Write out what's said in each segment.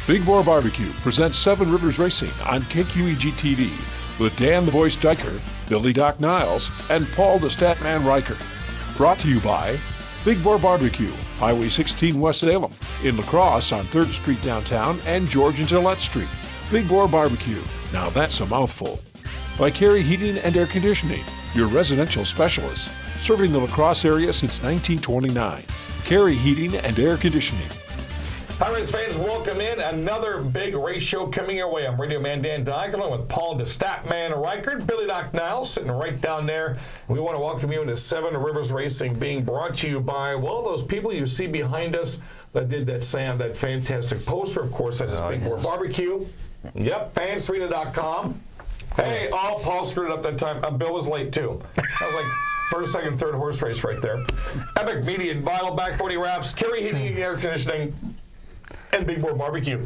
Big Boar Barbecue presents Seven Rivers Racing on KQEG-TV with Dan the Voice Diker, Billy Doc Niles, and Paul the Statman Riker. Brought to you by Big Boar Barbecue, Highway 16 West Salem, in La Crosse on 3rd Street downtown and George and Gillette Street. Big Boar Barbecue, now that's a mouthful. By Carey Heating and Air Conditioning, your residential specialist, serving the La Crosse area since 1929. Carey Heating and Air Conditioning. Hi, race fans. Welcome in. Another big race show coming your way. I'm Radio Man Dan Dyke along with Paul the Statman Reichert, Billy Doc Niles sitting right down there. We want to welcome you into Seven Rivers Racing, being brought to you by, well, those people you see behind us that did that fantastic poster. Of course, that is Big Boar Barbecue. Yep, fansarena.com. Hey, Paul screwed it up that time. Bill was late, too. I was like first, second, third horse race right there. Epic Media and Vinyl, back 40 wraps, Carey Heating and Air Conditioning, and Big Boar Barbecue.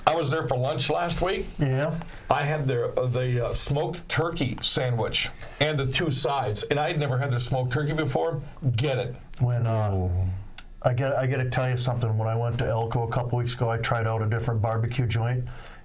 I was there for lunch last week. Yeah. I had the smoked turkey sandwich and the two sides, and I had never had their smoked turkey before. Get it. When I got to tell you something. When I went to Elko a couple weeks ago, I tried out a different barbecue joint,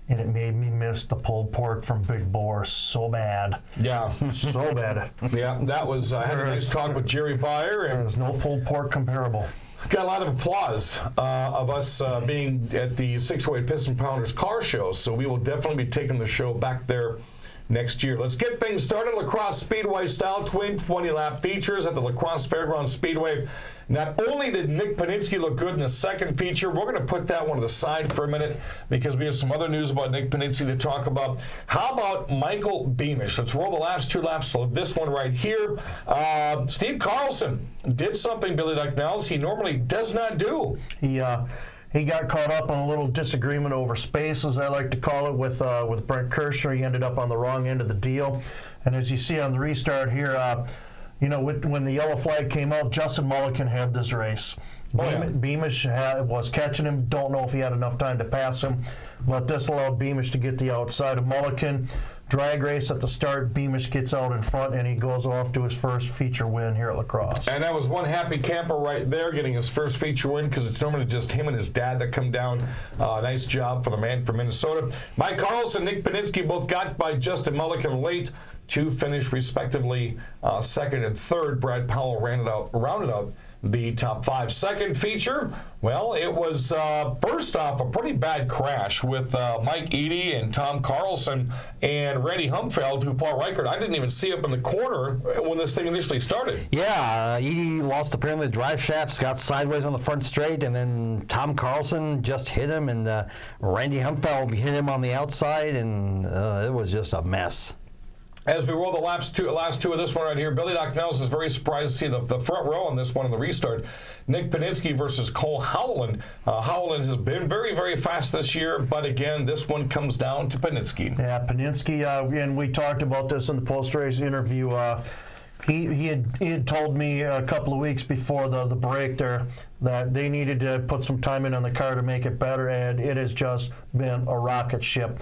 and it made me miss the pulled pork from Big Boar so bad. Yeah. So bad. Yeah, that was, I had a nice talk with Jerry Beyer. And there's no pulled pork comparable. Got a lot of applause of us being at the 608 Piston Pounders car show, so we will definitely be taking the show back there next year. Let's get things started. La Crosse Speedway style twin 20-lap features at the La Crosse Fairgrounds Speedway. Not only did Nick Paninsky look good in the second feature, we're going to put that one to the side for a minute because we have some other news about Nick Paninsky to talk about. How about Michael Beamish? Let's roll the last two laps of this one right here. Steve Carlson did something, Billy Doc Niles, he normally does not do. He got caught up on a little disagreement over space, as I like to call it, with Brent Kirshner. He ended up on the wrong end of the deal. And as you see on the restart here, when the yellow flag came out, Justin Mulliken had this race. Beamish was catching him. Don't know if he had enough time to pass him, but this allowed Beamish to get the outside of Mulliken. Drag race at the start, Beamish gets out in front, and he goes off to his first feature win here at La Crosse. And that was one happy camper right there getting his first feature win because it's normally just him and his dad that come down. Nice job for the man from Minnesota. Mike Carlson, Nick Paninsky both got by Justin Mulliken late to finish respectively second and third. Brad Powell rounded out the top five. Second feature, well, it was first off a pretty bad crash with Mike Eady and Tom Carlson and Randy Humfeld, who Paul Reichert, I didn't even see up in the corner when this thing initially started. Yeah, Eady lost apparently the drive shafts, got sideways on the front straight, and then Tom Carlson just hit him, and Randy Humfeld hit him on the outside, and it was just a mess. As we roll the last two of this one right here, Billy Doc Niles is very surprised to see the front row on this one in the restart. Nick Paninsky versus Cole Howland. Howland has been very, very fast this year, but again, this one comes down to Paninsky. Yeah, Paninsky, and we talked about this in the post-race interview. He had told me a couple of weeks before the break there that they needed to put some time in on the car to make it better, and it has just been a rocket ship.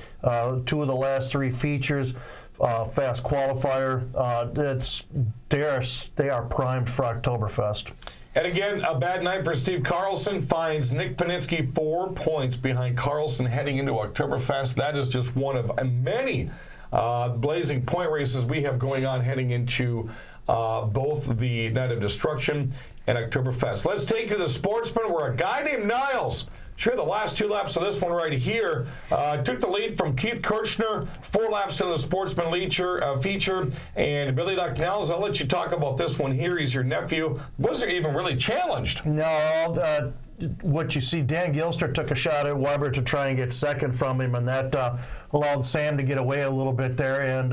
Two of the last three features, fast qualifier, they are primed for Oktoberfest. And again, a bad night for Steve Carlson. Finds Nick Paninsky 4 points behind Carlson heading into Oktoberfest. That is just one of many blazing point races we have going on heading into both the Night of Destruction and Oktoberfest. Let's take you to the Sportsman, where a guy named Niles, sure, the last two laps of this one right here, took the lead from Keith Kirshner, 4 laps into the Sportsman feature. And Billy Doc Niles, I'll let you talk about this one here. He's your nephew. Wasn't even really challenged. No, what you see, Dan Gilster took a shot at Weber to try and get second from him, and that allowed Sam to get away a little bit there. And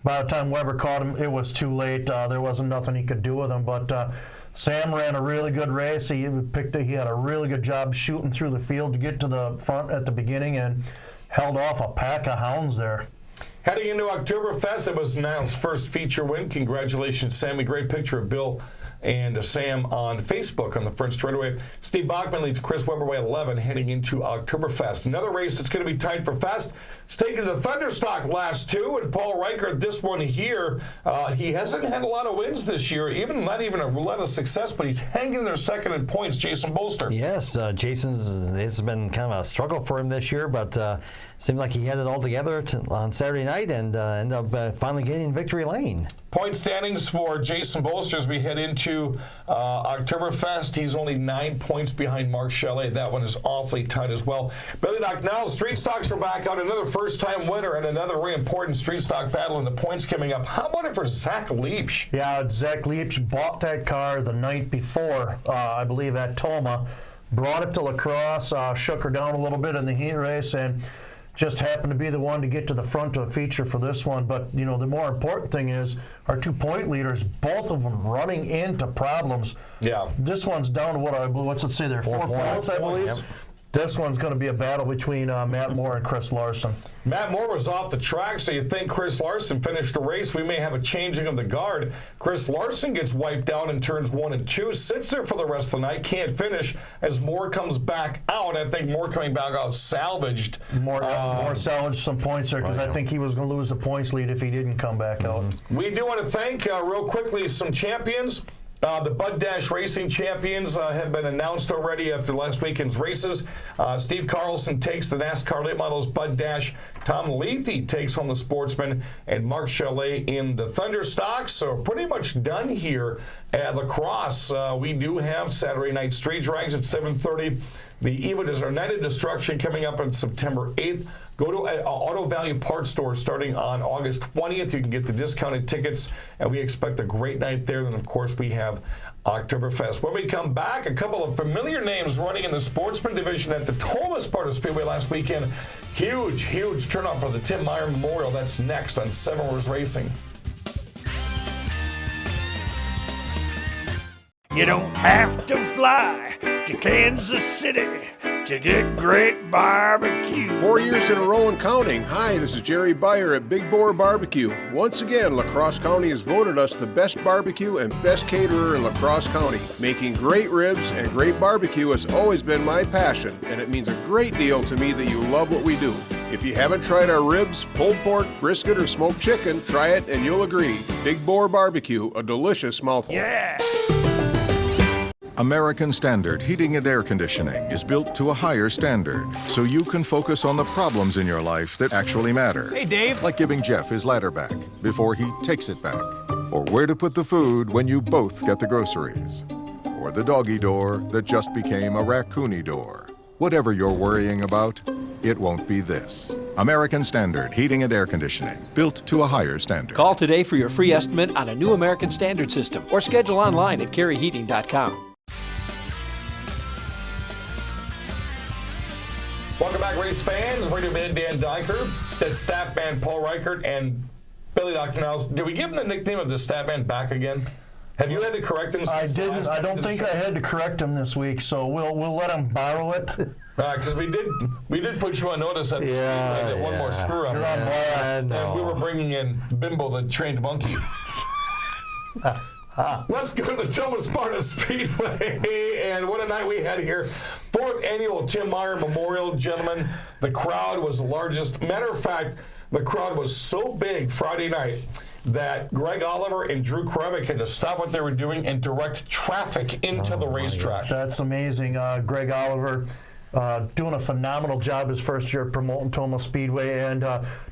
by the time Weber caught him, it was too late. There wasn't nothing he could do with him. But Sam ran a really good race. He had a really good job shooting through the field to get to the front at the beginning and held off a pack of hounds there. Heading into Oktoberfest, it was Niles' first feature win. Congratulations, Sammy. Great picture of Bill and Sam on Facebook on the front straightaway. Steve Bachman leads Chris Webber by 11 heading into Oktoberfest. Another race that's going to be tight for Fest. Taking to the Thunderstock last two, and Paul Reichert, this one here, he hasn't had a lot of wins this year, not even a lot of success, but he's hanging in there second in points. Jason Bolster. Yes, it's been kind of a struggle for him this year, but seemed like he had it all together on Saturday night and ended up finally getting victory lane. Point standings for Jason Bolster as we head into Oktoberfest. He's only 9 points behind Mark Chalet. That one is awfully tight as well. Billy Doc now, Street Stocks are back out. Another first-time winner and another very important Street Stock battle in the points coming up. How about it for Zach Leach? Yeah, Zach Leach bought that car the night before, I believe, at Tomah. Brought it to La Crosse, shook her down a little bit in the heat race, and just happened to be the one to get to the front of the feature for this one. But, you know, the more important thing is our 2 point leaders, both of them running into problems. Yeah. This one's down to what's it say there? 4 points, I believe. Yep. This one's going to be a battle between Matt Moore and Chris Larson. Matt Moore was off the track, so you'd think Chris Larson finished the race. We may have a changing of the guard. Chris Larson gets wiped down in turns 1 and 2, sits there for the rest of the night, can't finish as Moore comes back out. I think Moore coming back out salvaged. Moore salvaged some points there because I think he was going to lose the points lead if he didn't come back out. We do want to thank, real quickly, some champions. The Bud Dash Racing champions have been announced already after last weekend's races. Steve Carlson takes the NASCAR Late Models Bud Dash. Tom Lethe takes home the Sportsman, and Mark Chalet in the Thunderstock. So pretty much done here at La Crosse. We do have Saturday night street drags at 7:30. The Eva is our Night of Destruction coming up on September 8th. Go to an Auto Value Parts store starting on August 20th. You can get the discounted tickets, and we expect a great night there. Then, of course, we have Oktoberfest. When we come back, a couple of familiar names running in the Sportsman division at the Tomah Sparta Speedway last weekend. Huge, huge turnout for the Tim Meyer Memorial. That's next on Seven Rivers Racing. You don't have to fly to Kansas City to get great barbecue. 4 years in a row and counting. Hi, this is Jerry Beyer at Big Boar Barbecue. Once again, La Crosse County has voted us the best barbecue and best caterer in La Crosse County. Making great ribs and great barbecue has always been my passion, and it means a great deal to me that you love what we do. If you haven't tried our ribs, pulled pork, brisket, or smoked chicken, try it and you'll agree. Big Boar Barbecue, a delicious mouthful. Yeah! American Standard Heating and Air Conditioning is built to a higher standard, so you can focus on the problems in your life that actually matter. Hey, Dave. Like giving Jeff his ladder back before he takes it back. Or where to put the food when you both get the groceries. Or the doggy door that just became a raccoony door. Whatever you're worrying about, it won't be this. American Standard Heating and Air Conditioning, built to a higher standard. Call today for your free estimate on a new American Standard system or schedule online at careyheating.com. Welcome back, race fans. Radio Man Dan Diker, that's staff man Paul Reichert, and Billy Dr. Niles. Did we give him the nickname of the staff man back again? Have you had to correct him? I didn't. I don't think I had to correct him this week, so we'll let him borrow it. Because we did put you on notice at one more screw up. You're on blast. And we were bringing in Bimbo, the trained monkey. Let's go to the Tomah Sparta Speedway, and what a night we had here. 4th annual Tim Meyer Memorial, gentlemen. The crowd was the largest. Matter of fact, the crowd was so big Friday night that Greg Oliver and Drew Kremek had to stop what they were doing and direct traffic into the racetrack. That's amazing. Greg Oliver doing a phenomenal job his first year promoting Tomah Speedway, and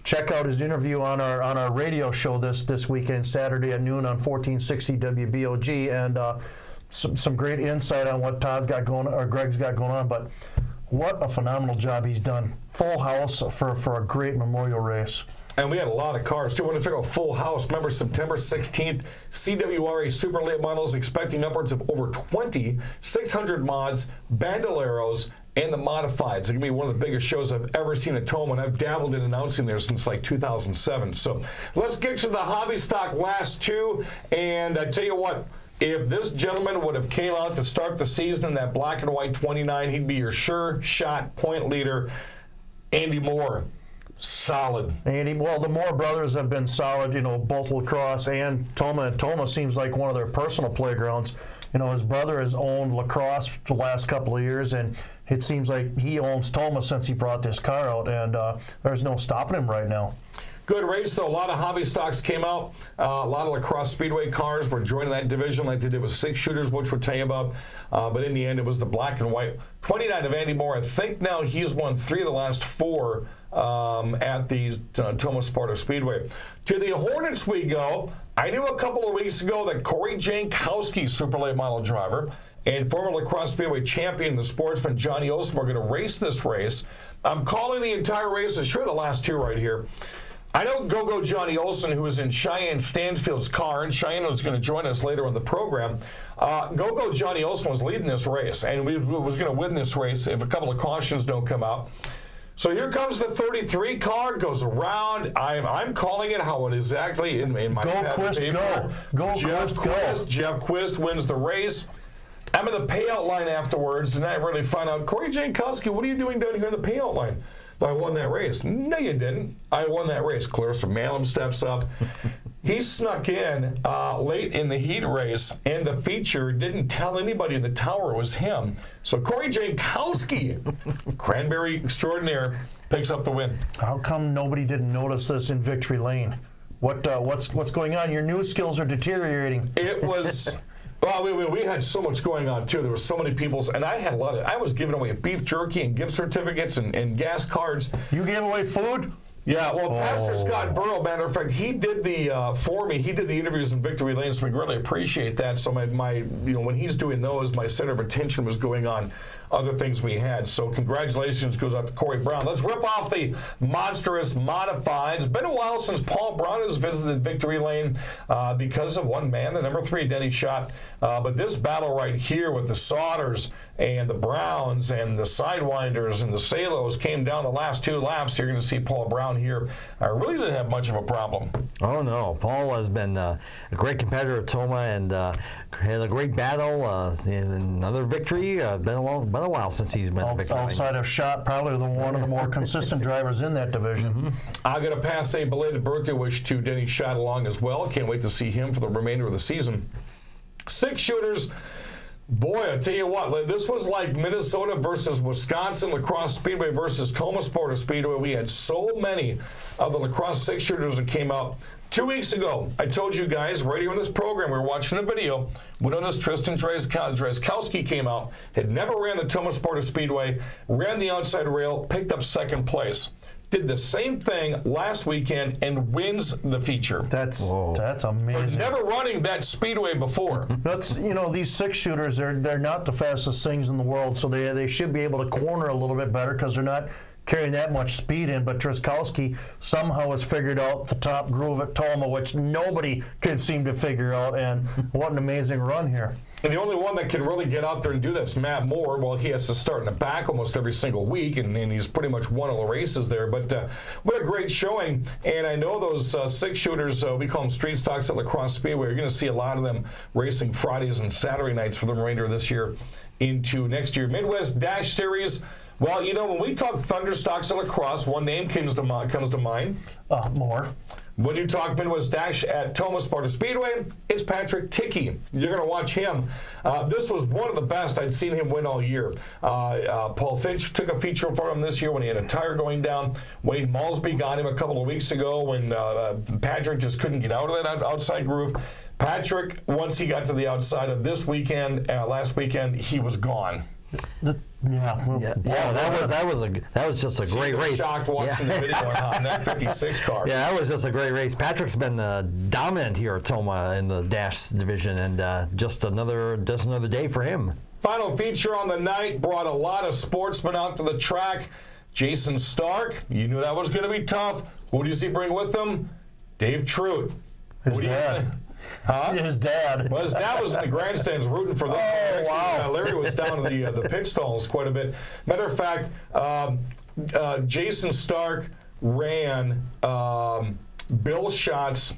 check out his interview on our radio show this weekend, Saturday at noon on 1460 WBOG, and some great insight on what Todd's got going or Greg's got going on. But what a phenomenal job he's done. Full house for a great memorial race. And we had a lot of cars, too. When it took a full house, remember September 16th, CWRA Super Late Models expecting upwards of over 600 mods, bandoleros, and the modifieds. It's going to be one of the biggest shows I've ever seen at Tomah, and I've dabbled in announcing there since like 2007. So let's get to the hobby stock last two, and I tell you what, if this gentleman would have came out to start the season in that black and white 29, he'd be your sure shot point leader, Andy Moore. Solid. And well, the Moore brothers have been solid, both lacrosse and Tomah. Tomah seems like one of their personal playgrounds. His brother has owned lacrosse the last couple of years, and it seems like he owns Tomah since he brought this car out, and there's no stopping him right now. Good race, though. A lot of hobby stocks came out. A lot of Crosse Speedway cars were joining that division like they did with 6 shooters, which we'll tell you about. But in the end, it was the black and white. 29 of Andy Moore. I think now he's won 3 of the last 4 at the Tomah Sparta Speedway. To the Hornets we go. I knew a couple of weeks ago that Corey Jankowski, super late model driver, and former Lacrosse Speedway champion, the sportsman Johnny Olson, are going to race this race. I'm calling the entire race. Sure, the last 2 right here. I know Go-Go Johnny Olson, who was in Cheyanne Stanfield's car, and Cheyanne was going to join us later in the program. Go-Go Johnny Olson was leading this race, and we was going to win this race if a couple of cautions don't come out. So here comes the 33 car, goes around. I'm calling it how it is exactly in my Go Quist, go. Go Quist, go. Jeff Quist wins the race. I'm in the payout line afterwards, and I really find out, Corey Jankowski, what are you doing down here in the payout line? I won that race. No, you didn't. I won that race. Clarissa Malum steps up. He snuck in late in the heat race, and the feature didn't tell anybody in the tower it was him. So Corey Jankowski, Cranberry extraordinaire, picks up the win. How come nobody didn't notice this in Victory Lane? What's going on? Your news skills are deteriorating. It was... Well, we had so much going on, too. There were so many people, and I had a lot of... I was giving away beef jerky and gift certificates and gas cards. You gave away food? Yeah, well, Pastor Scott Burrow, matter of fact, he did the, for me, he did the interviews in Victory Lane, so we really appreciate that. So my when he's doing those, my center of attention was going on other things we had. So congratulations goes out to Corey Brown. Let's rip off the monstrous modifieds. It's been a while since Paul Brown has visited Victory Lane because of one man, the number 3, Denny Schott. But this battle right here with the Sodders and the Browns and the Sidewinders and the Salos came down the last 2 laps. You're going to see Paul Brown here. I really didn't have much of a problem. Oh, no. Paul has been a great competitor at Tomah and had a great battle. Another victory. Been a while since he's been in Victory Lane. Outside of Schott, probably one of the more consistent drivers in that division. Mm-hmm. I'm going to pass a belated birthday wish to Denny Schott along as well. Can't wait to see him for the remainder of the season. 6 shooters. Boy, I tell you what, this was like Minnesota versus Wisconsin, Lacrosse Speedway versus Tomah Sparta Speedway. We had so many of the lacrosse 6-shooters that came out. 2 weeks ago, I told you guys right here in this program, we were watching a video. We noticed Tristan Drazkowski came out, had never ran the Tomah Sparta Speedway, ran the outside rail, picked up 2nd place. Did the same thing last weekend and wins the feature. That's amazing. But never running that speedway before. That's these 6-shooters, they're not the fastest things in the world, so they should be able to corner a little bit better because they're not carrying that much speed in. But Drazkowski somehow has figured out the top groove at Tomah, which nobody could seem to figure out. And what an amazing run here. And the only one that can really get out there and do that's Matt Moore. Well, he has to start in the back almost every single week, and he's pretty much won all the races there. But what a great showing. And I know those 6-shooters, we call them street stocks at Lacrosse Speedway. You're going to see a lot of them racing Fridays and Saturday nights for the remainder of this year into next year. Midwest Dash Series. Well, when we talk Thunder stocks at Lacrosse, one name comes to mind. Moore. When you talk Midwest Dash at Tomah Sparta Speedway, it's Patrick Tickey. You're going to watch him. This was one of the best. I'd seen him win all year. Paul Finch took a feature for him this year when he had a tire going down. Wayne Malsby got him a couple of weeks ago when Patrick just couldn't get out of that outside groove. Patrick, once he got to the outside of this weekend, last weekend, he was gone. That was just a great race. Shocked watching the video on that 56 car. Yeah, that was just a great race. Patrick's been dominant here at Tomah in the dash division, and just another day for him. Final feature on the night brought a lot of sportsmen out to the track. Jason Stark, you knew that was going to be tough. Who does he bring with him? Dave Truitt. His dad. Huh? His dad. Well, his dad was in the grandstands rooting for them. Oh, wow. Larry was down in the pit stalls quite a bit. Matter of fact, Jason Stark ran Bill Schott's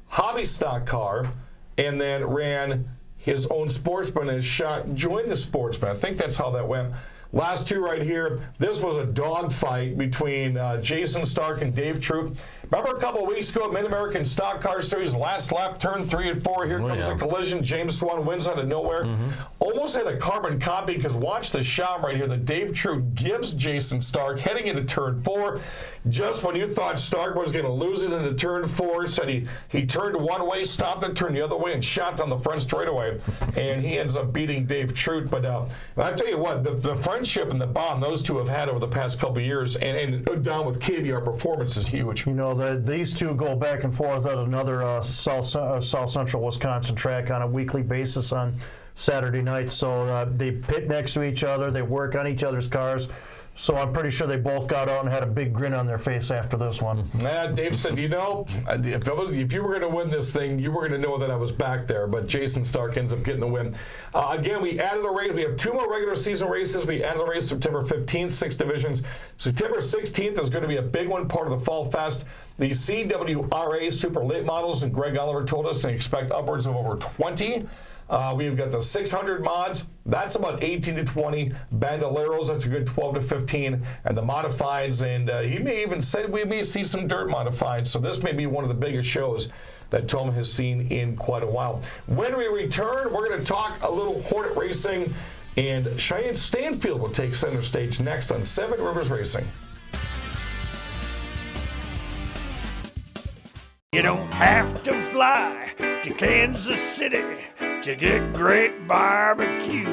hobby stock car and then ran his own sportsman, and Schott joined the sportsman. I think that's how that went. Last two right here. This was a dogfight between Jason Stark and Dave Troop. Remember a couple of weeks ago, Mid-American Stock Car Series, last lap, turn 3 and 4. Here comes the collision. James Swan wins out of nowhere. Almost had a carbon copy, because watch the shot right here that Dave Troop gives Jason Stark heading into turn 4. Just when you thought Stark was going to lose it into turn 4, said he turned one way, stopped it, turned the other way, and shot down the front straightaway. And he ends up beating Dave Troop. But I tell you what, the friendship and the bond those two have had over the past couple of years, and down with KBR Performance, is huge. You know, these two go back and forth at another South Central Wisconsin track on a weekly basis on Saturday nights. So they pit next to each other. They work on each other's cars. So I'm pretty sure they both got out and had a big grin on their face after this one. Dave said, you know, if you were going to win this thing, you were going to know that I was back there. But Jason Stark ends up getting the win. Again, we added the race. We have 2 more regular season races. We added the race September 15th, 6 divisions. September 16th is going to be a big one, part of the Fall Fest. The CWRA Super Late Models, and Greg Oliver told us they expect upwards of over 20. We've got the 600 mods. That's about 18 to 20. Bandoleros, that's a good 12 to 15. And the modifieds, and he may even say we may see some dirt modifieds. So this may be one of the biggest shows that Tomah has seen in quite a while. When we return, we're going to talk a little Hornet racing, and Cheyanne Stanfield will take center stage next on Seven Rivers Racing. You don't have to fly to Kansas City to get great barbecue.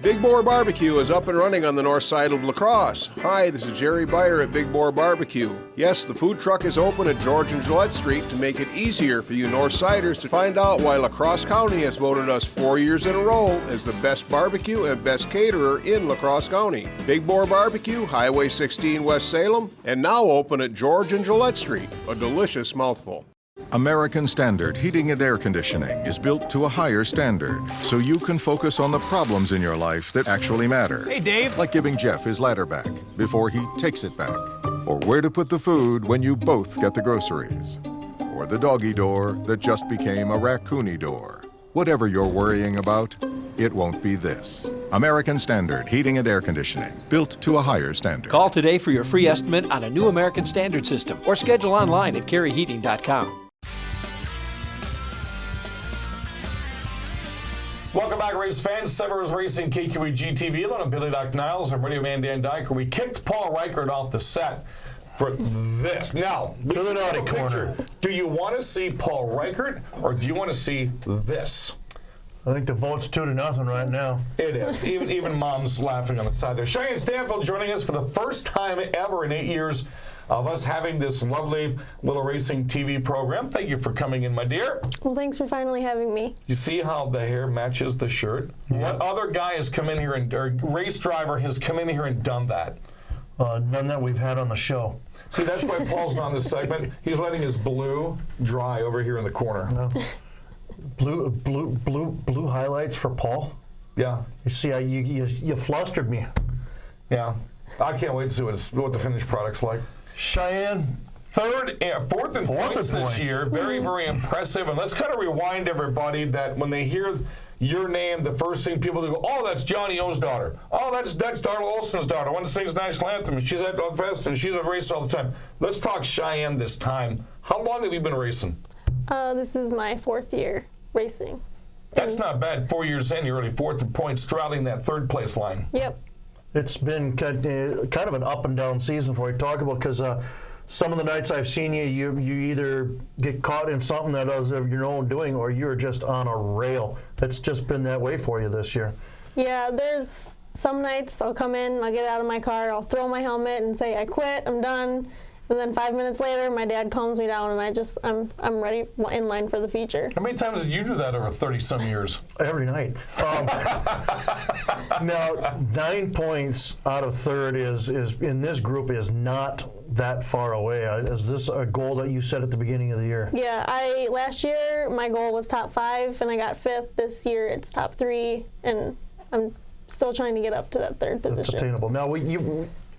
Big Boar Barbecue is up and running on the north side of La Crosse. Hi, this is Jerry Beyer at Big Boar Barbecue. Yes, the food truck is open at George and Gillette Street to make it easier for you north siders to find out why La Crosse County has voted us 4 years in a row as the best barbecue and best caterer in La Crosse County. Big Boar Barbecue, Highway 16 West Salem, and now open at George and Gillette Street. A delicious mouthful. American Standard Heating and Air Conditioning is built to a higher standard, so you can focus on the problems in your life that actually matter. Hey, Dave. Like giving Jeff his ladder back before he takes it back. Or where to put the food when you both get the groceries. Or the doggy door that just became a raccoony door. Whatever you're worrying about, it won't be this. American Standard Heating and Air Conditioning, built to a higher standard. Call today for your free estimate on a new American Standard system, or schedule online at carryheating.com. Welcome back, race fans. Seven Rivers Racing, KQEG TV. I'm Billy Doc Niles. I'm Radio Man Dan Dyker. We kicked Paul Reichert off the set for this. Now, to the naughty corner. Do you want to see Paul Reichert, or do you want to see this? I think the vote's 2-0 right now. It is. Even Mom's laughing on the side there. Cheyanne Stanfield joining us for the first time ever in 8 years of us having this lovely little racing TV program. Thank you for coming in, my dear. Well, thanks for finally having me. You see how the hair matches the shirt? Yeah. What other guy has come in here, or race driver has come in here and done that? None that we've had on the show. See, that's why Paul's not on this segment. He's letting his blue dry over here in the corner. No. Blue highlights for Paul? Yeah. You see, you flustered me. Yeah. I can't wait to see what the finished product's like. Cheyanne, fourth in points this year. Very, very impressive. And let's kind of rewind everybody that when they hear your name, the first thing people do go, oh, that's Johnny O's daughter. Oh, that's Darla Olson's daughter. One that sings national anthem. And she's at the fest and she's at race all the time. Let's talk Cheyanne this time. How long have you been racing? This is my 4th year racing. That's not bad. 4 years in, you're already 4th in points, straddling that 3rd place line. Yep. It's been kind of an up and down season for you. Talk about, because some of the nights I've seen you either get caught in something that is of your own doing, or you're just on a rail. That's just been that way for you this year. Yeah, there's some nights I'll come in, I'll get out of my car, I'll throw my helmet and say, I quit, I'm done. And then 5 minutes later, my dad calms me down, and I'm ready, in line for the feature. How many times did you do that over 30-some years? Every night. Now, 9 points out of 3rd is in this group is not that far away. Is this a goal that you set at the beginning of the year? Yeah, last year my goal was top 5, and I got 5th. This year it's top 3, and I'm still trying to get up to that 3rd position. That's attainable. Now,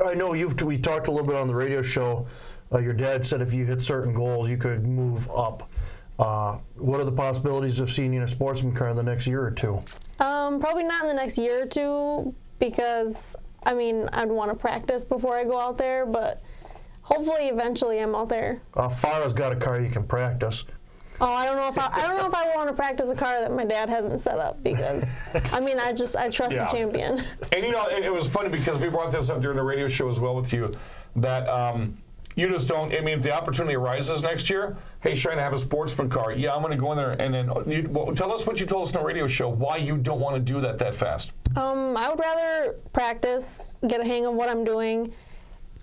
I know we talked a little bit on the radio show. Your dad said if you hit certain goals, you could move up. What are the possibilities of seeing you in a sportsman car in the next year or two? Probably not in the next year or two, because I mean, I'd want to practice before I go out there, but hopefully eventually I'm out there. Farah's got a car you can practice. Oh, I don't know if I want to practice a car that my dad hasn't set up, because I mean, I trust the champion. And you know, it was funny because we brought this up during the radio show as well with you, that you just don't. I mean, if the opportunity arises next year, hey, trying to have a sportsman car, yeah, I'm going to go in there, and then tell us what you told us in the radio show, why you don't want to do that fast. I would rather practice, get a hang of what I'm doing,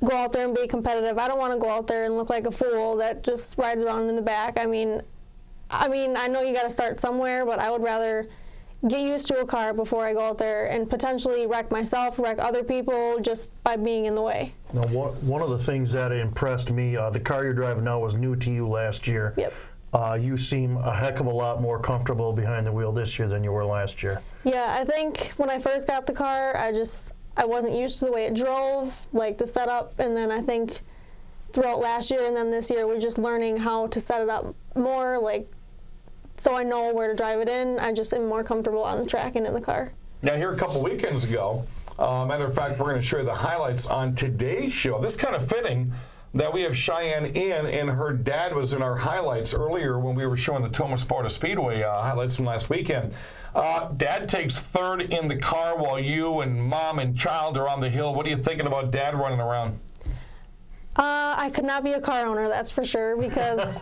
go out there and be competitive. I don't want to go out there and look like a fool that just rides around in the back. I mean, I know you got to start somewhere, but I would rather get used to a car before I go out there and potentially wreck myself, wreck other people just by being in the way. Now, one of the things that impressed me, the car you're driving now was new to you last year. Yep. You seem a heck of a lot more comfortable behind the wheel this year than you were last year. Yeah, I think when I first got the car, I wasn't used to the way it drove, like the setup, and then I think throughout last year and then this year, we're just learning how to set it up more, like, so I know where to drive it in. I just am more comfortable on the track and in the car. Now, here a couple weekends ago, matter of fact, we're going to show you the highlights on today's show. This is kind of fitting that we have Cheyanne in, and her dad was in our highlights earlier when we were showing the Tomah Sparta Speedway highlights from last weekend. Dad takes third in the car while you and mom and child are on the hill. What are you thinking about Dad running around? I could not be a car owner, that's for sure, because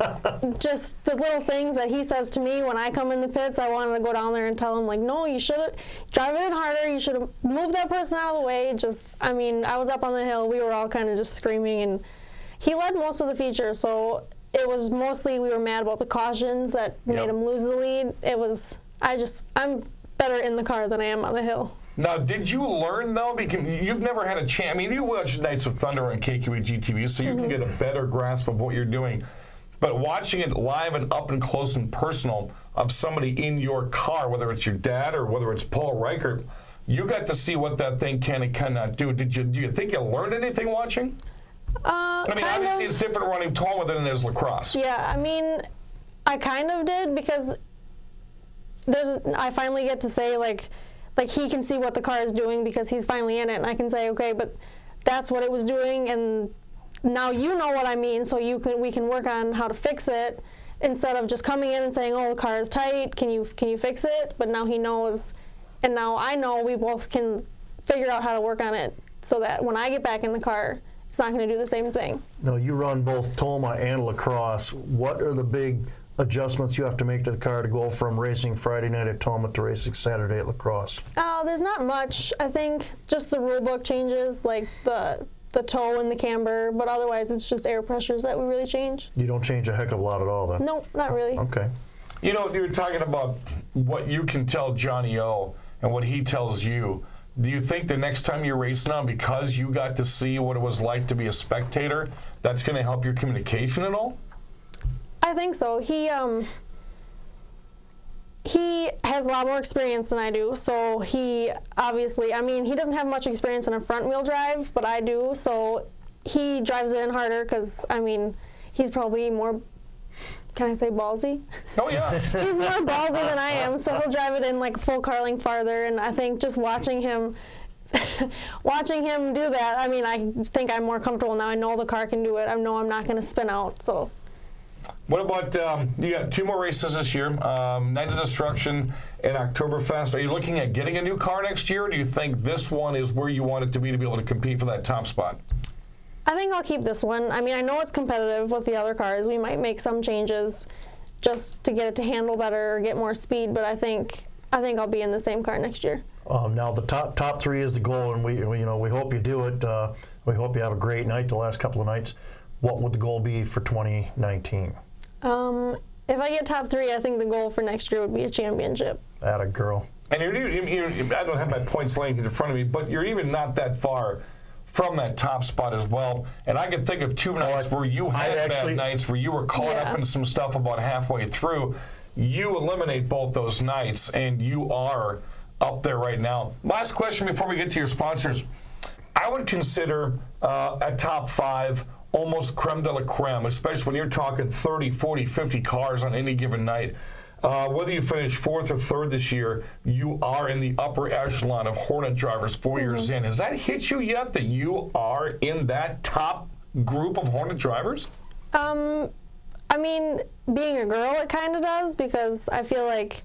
just the little things that he says to me when I come in the pits, I wanted to go down there and tell him, like, no, you should have drive it in harder, you should have moved that person out of the way. Just, I mean, I was up on the hill, we were all kind of just screaming, and he led most of the features, so it was mostly we were mad about the cautions that made him lose the lead. It was, I'm better in the car than I am on the hill. Now, did you learn, though, because you've never had a chance? I mean, you watch Nights of Thunder on KQEG-TV, so you can get a better grasp of what you're doing. But watching it live and up and close and personal of somebody in your car, whether it's your dad or whether it's Paul Reichert, you got to see what that thing can and cannot do. Do you think you learned anything watching? I mean, obviously it's different running Tomah than it is lacrosse. Yeah, I mean, I kind of did, because I finally get to say, like he can see what the car is doing because he's finally in it, and I can say, okay, but that's what it was doing, and now you know what I mean, so we can work on how to fix it instead of just coming in and saying, oh, the car is tight, can you fix it? But now he knows, and now I know we both can figure out how to work on it so that when I get back in the car, it's not going to do the same thing. No, you run both Tomah and lacrosse. What are the big adjustments you have to make to the car to go from racing Friday night at Tomah to racing Saturday at lacrosse? There's not much. I think just the rule book changes, like the toe and the camber, but otherwise it's just air pressures that we really change. You don't change a heck of a lot at all, then? Nope, not really. Okay. You know, you were talking about what you can tell Johnny O and what he tells you. Do you think the next time you're racing on, because you got to see what it was like to be a spectator, that's going to help your communication at all? I think so. He has a lot more experience than I do, so he obviously, I mean, he doesn't have much experience in a front-wheel drive, but I do, so he drives it in harder because, I mean, he's probably more, can I say ballsy? Oh, yeah. He's more ballsy than I am, so he'll drive it in like full car length farther, and I think just watching him do that, I mean, I think I'm more comfortable now. I know the car can do it. I know I'm not going to spin out, so. What about, you got 2 more races this year, Night of Destruction and Oktoberfest. Are you looking at getting a new car next year, or do you think this one is where you want it to be able to compete for that top spot? I think I'll keep this one. I mean, I know it's competitive with the other cars. We might make some changes just to get it to handle better or get more speed, but I think I'll be in the same car next year. Now the top 3 is the goal, and we hope you do it. We hope you have a great night the last couple of nights. What would the goal be for 2019? If I get top 3, I think the goal for next year would be a championship. Atta girl. And I don't have my points laying in front of me, but you're even not that far from that top spot as well. And I can think of 2 nights where you had bad nights, where you were caught up in some stuff about halfway through. You eliminate both those nights, and you are up there right now. Last question before we get to your sponsors. I would consider a top 5 almost creme de la creme, especially when you're talking 30, 40, 50 cars on any given night. whether you finish 4th or 3rd this year, you are in the upper echelon of Hornet drivers 4 years in. Has that hit you yet that you are in that top group of Hornet drivers? I mean, being a girl, it kind of does, because I feel like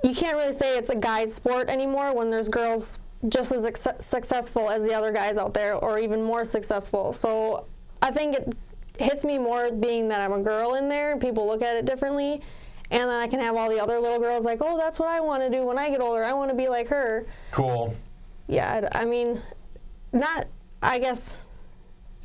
you can't really say it's a guy's sport anymore when there's girls just as successful as the other guys out there, or even more successful. So I think it hits me more being that I'm a girl in there, and people look at it differently, and then I can have all the other little girls like, oh, that's what I want to do when I get older. I want to be like her. Cool. Yeah, I mean, I guess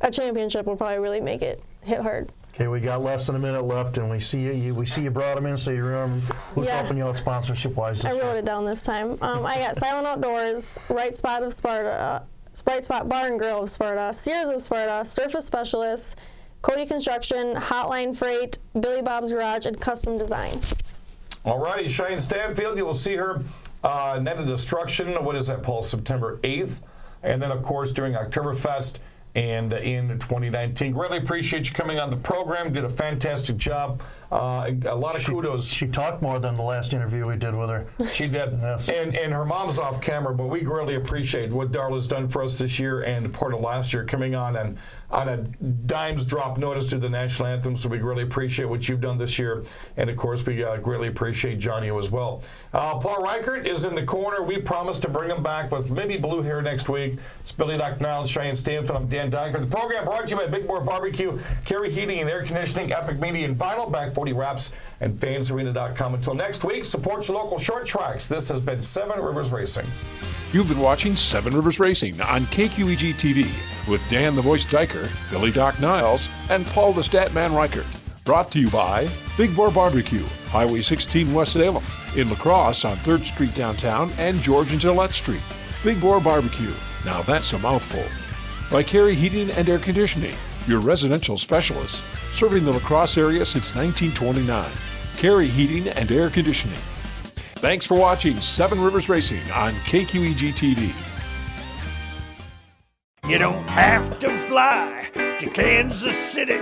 a championship will probably really make it hit hard. Okay, we got less than a minute left, and we see you brought them in, so you remember who's helping you out sponsorship-wise this I wrote year. it down this time. I got Silent Outdoors, Right Spot of Sparta, Bright Spot Bar and Grill of Sparta, Sears of Sparta, Surface Specialists, Cody Construction, Hotline Freight, Billy Bob's Garage, and Custom Design. All righty, Cheyanne Stanfield, you will see her Night of Destruction, what is that, Paul, September 8th? And then, of course, during Oktoberfest and in 2019. Greatly appreciate you coming on the program. Did a fantastic job. A lot of kudos. She talked more than the last interview we did with her. She did. Yes. And her mom's off camera, but we greatly appreciate what Darla's done for us this year and part of last year, coming on a dime's drop notice to the national anthem. So we greatly appreciate what you've done this year. And of course, we greatly appreciate Johnny as well. Paul Reichert is in the corner. We promised to bring him back with maybe blue hair next week. It's Billy Niles, Cheyanne Stanfield. I'm Dan Dyker. The program brought to you by Big Boar Barbecue, Carey Heating and Air Conditioning, Epic Media and Vinyl, Back 40 Wraps, and fansarena.com. Until next week, support your local short tracks. This has been Seven Rivers Racing. You've been watching Seven Rivers Racing on KQEG TV with Dan the Voice Dyker, Billy Doc Niles, and Paul the Statman Reichert. Brought to you by Big Boar Barbecue, Highway 16 West Salem, in La Crosse on 3rd Street downtown and George and Gillette Street. Big Boar Barbecue, now that's a mouthful. By Carey Heating and Air Conditioning, your residential specialist, serving the La Crosse area since 1929. Carey Heating and Air Conditioning. Thanks for watching Seven Rivers Racing on KQEG TV. You don't have to fly to Kansas City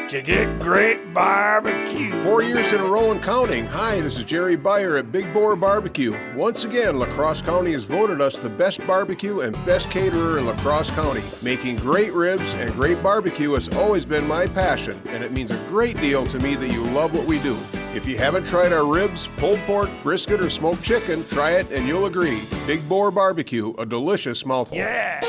to get great barbecue. 4 years in a row and counting. Hi, this is Jerry Beyer at Big Boar Barbecue. Once again, La Crosse County has voted us the best barbecue and best caterer in La Crosse County. Making great ribs and great barbecue has always been my passion, and it means a great deal to me that you love what we do. If you haven't tried our ribs, pulled pork, brisket, or smoked chicken, try it and you'll agree. Big Boar Barbecue, a delicious mouthful. Yeah.